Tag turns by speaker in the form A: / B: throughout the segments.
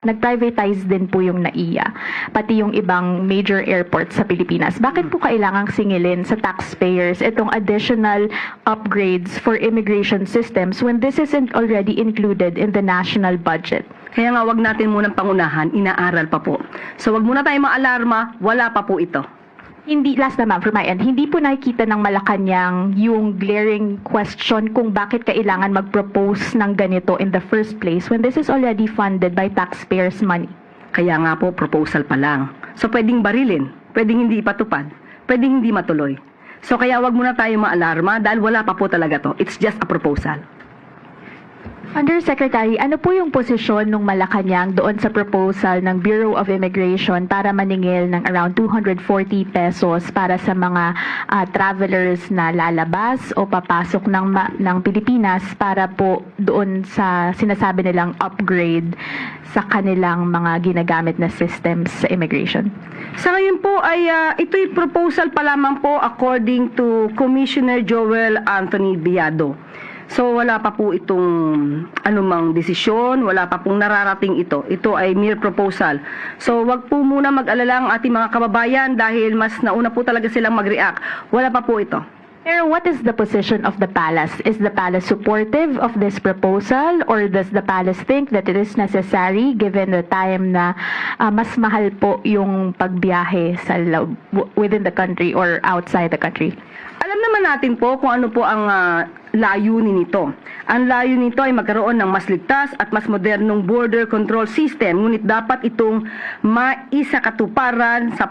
A: Nag-privatize din po yung NAIA, pati yung ibang major airports sa Pilipinas. Bakit po kailangang singilin sa taxpayers itong additional upgrades for immigration systems when this isn't already included in the national budget?
B: Kaya nga wag natin munang pangunahan, inaaral pa po. So wag muna tayong maalarma, wala pa po ito.
A: Hindi, last naman from my end, hindi po nakikita ng Malacanang yung glaring question kung bakit kailangan mag-propose ng ganito in the first place when this is already funded by taxpayers' money.
B: Kaya nga po, proposal pa lang. So pwedeng barilin, pwedeng hindi ipatupad, pwedeng hindi matuloy. So kaya wag muna tayong maalarma dahil wala pa po talaga to. It's just a proposal.
A: Undersecretary, ano po yung posisyon ng Malacanang doon sa proposal ng Bureau of Immigration para maningil ng around 240 pesos para sa mga travelers na lalabas o papasok ng Pilipinas para po doon sa sinasabi nilang upgrade sa kanilang mga ginagamit na systems sa immigration?
B: Sa ngayon po ay ito'y proposal pa lamang po according to Commissioner Joel Anthony Biado. So wala pa po itong anumang desisyon, wala pa pong nararating ito. Ito ay mere proposal. So wag po muna mag-alala ang ating mga kababayan dahil mas nauna po talaga silang mag-react. Wala pa po ito.
A: Pero what is the position of the palace? Is the palace supportive of this proposal or does the palace think that it is necessary given the time na mas mahal po yung pagbiyahe sa within the country or outside the country?
B: Alam naman natin po kung ano po ang layunin nito. Ang layunin nito ay magkaroon ng mas ligtas at mas modernong border control system, ngunit dapat itong maisakatuparan sa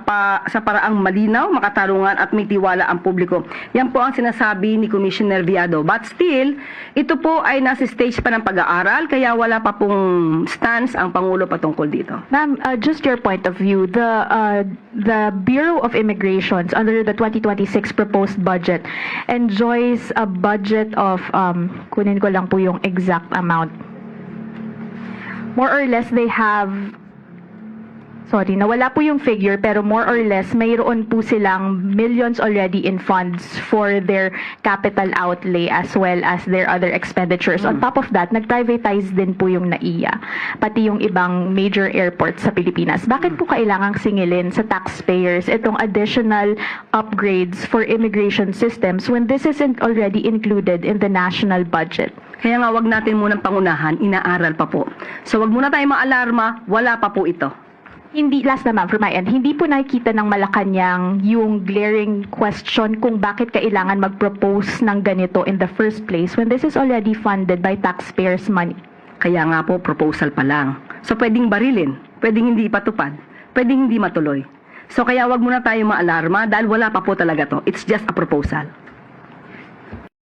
B: paraang malinaw, makatarungan at may tiwala ang publiko. Yan po ang sinasabi ni Commissioner Viado. But still, ito po ay nasa stage pa ng pag-aaral, kaya wala pa pong stance ang Pangulo patungkol dito.
A: Ma'am, just your point of view, the Bureau of Immigrations under the 2026 proposed budget enjoys a budget of, kunin ko lang po yung exact amount. More or less they have, sorry, nawala po yung figure, pero more or less mayroon po silang millions already in funds for their capital outlay as well as their other expenditures. On top of that, nag-privatize din po yung NAIA, pati yung ibang major airports sa Pilipinas. Bakit po kailangang singilin sa taxpayers itong additional upgrades for immigration systems when this isn't already included in the national budget?
B: Kaya nga wag natin munang pangunahan, inaaral pa po. So wag muna tayong maalarma, wala pa po ito.
A: Hindi, last naman from my end, hindi po nakikita ng Malacanang yung glaring question kung bakit kailangan mag-propose ng ganito in the first place when this is already funded by taxpayers' money.
B: Kaya nga po, proposal pa lang. So pwedeng barilin, pwedeng hindi ipatupad, pwedeng hindi matuloy. So kaya wag muna tayong maalarma dahil wala pa po talaga to. It's just a proposal.